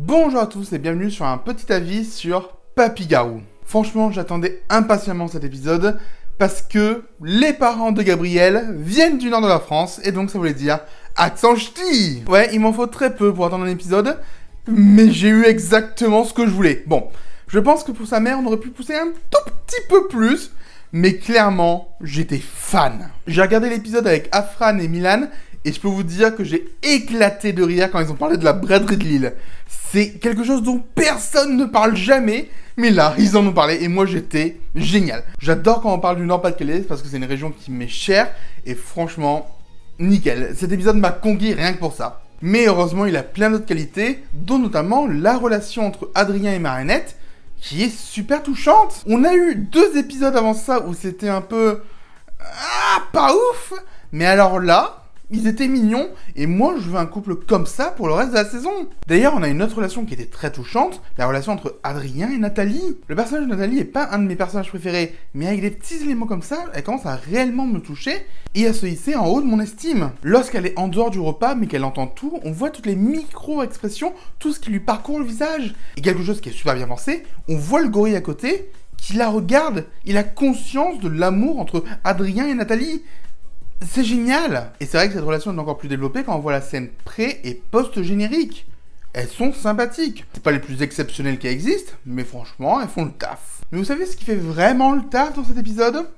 Bonjour à tous et bienvenue sur un petit avis sur Papy Garou. Franchement, j'attendais impatiemment cet épisode parce que les parents de Gabriel viennent du nord de la France et donc ça voulait dire accent ch'ti. Ouais, il m'en faut très peu pour attendre un épisode, mais j'ai eu exactement ce que je voulais. Bon, je pense que pour sa mère, on aurait pu pousser un tout petit peu plus, mais clairement, j'étais fan. J'ai regardé l'épisode avec Afran et Milan et je peux vous dire que j'ai éclaté de rire quand ils ont parlé de la braderie de Lille. C'est quelque chose dont personne ne parle jamais, mais là, ils en ont parlé et moi j'étais génial. J'adore quand on parle du Nord-Pas-de-Calais parce que c'est une région qui m'est chère et franchement, nickel. Cet épisode m'a conquis rien que pour ça. Mais heureusement, il a plein d'autres qualités, dont notamment la relation entre Adrien et Marinette, qui est super touchante. On a eu 2 épisodes avant ça où c'était un peu... pas ouf. Mais alors là, ils étaient mignons, et moi je veux un couple comme ça pour le reste de la saison. D'ailleurs, on a une autre relation qui était très touchante, la relation entre Adrien et Nathalie. Le personnage de Nathalie est pas un de mes personnages préférés, mais avec des petits éléments comme ça, elle commence à réellement me toucher et à se hisser en haut de mon estime. Lorsqu'elle est en dehors du repas, mais qu'elle entend tout, on voit toutes les micro-expressions, tout ce qui lui parcourt le visage. Et quelque chose qui est super bien pensé, on voit le gorille à côté, qui la regarde, il a conscience de l'amour entre Adrien et Nathalie. C'est génial! Et c'est vrai que cette relation est encore plus développée quand on voit la scène pré- et post-générique. Elles sont sympathiques. C'est pas les plus exceptionnelles qui existent, mais franchement, elles font le taf. Mais vous savez ce qui fait vraiment le taf dans cet épisode?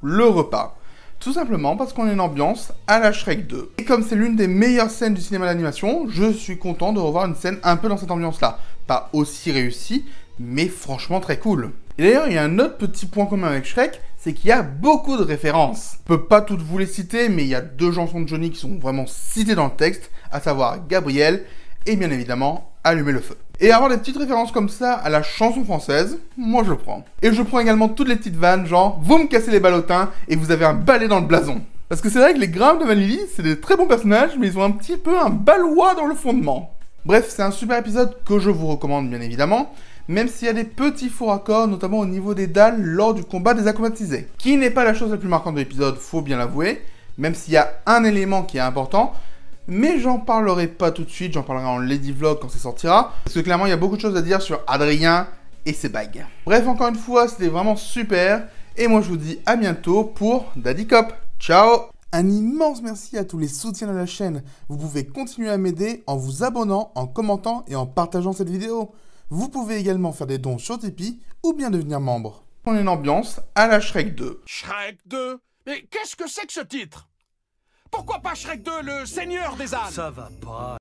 Le repas. Tout simplement parce qu'on a une ambiance à la Shrek 2. Et comme c'est l'une des meilleures scènes du cinéma d'animation, je suis content de revoir une scène un peu dans cette ambiance-là. Pas aussi réussie, mais franchement très cool. Et d'ailleurs, il y a un autre petit point commun avec Shrek, c'est qu'il y a beaucoup de références. Je peux pas toutes vous les citer, mais il y a 2 chansons de Johnny qui sont vraiment citées dans le texte, à savoir Gabriel et bien évidemment Allumer le feu. Et avoir des petites références comme ça à la chanson française, moi je prends. Et je prends également toutes les petites vannes, genre vous me cassez les ballotins et vous avez un balai dans le blason. Parce que c'est vrai que les Grimmes de Vanilly, c'est des très bons personnages, mais ils ont un petit peu un balois dans le fondement. Bref, c'est un super épisode que je vous recommande bien évidemment, même s'il y a des petits faux raccords, notamment au niveau des dalles lors du combat des aquamatisés. Qui n'est pas la chose la plus marquante de l'épisode, faut bien l'avouer, même s'il y a un élément qui est important, mais j'en parlerai pas tout de suite, j'en parlerai en Lady Vlog quand ça sortira, parce que clairement il y a beaucoup de choses à dire sur Adrien et ses bagues. Bref, encore une fois, c'était vraiment super, et moi je vous dis à bientôt pour Daddy Cop. Ciao! Un immense merci à tous les soutiens de la chaîne. Vous pouvez continuer à m'aider en vous abonnant, en commentant et en partageant cette vidéo. Vous pouvez également faire des dons sur Tipeee ou bien devenir membre. On a une ambiance à la Shrek 2. Shrek 2? Mais qu'est-ce que c'est que ce titre? Pourquoi pas Shrek 2, le seigneur des ânes? Ça va pas.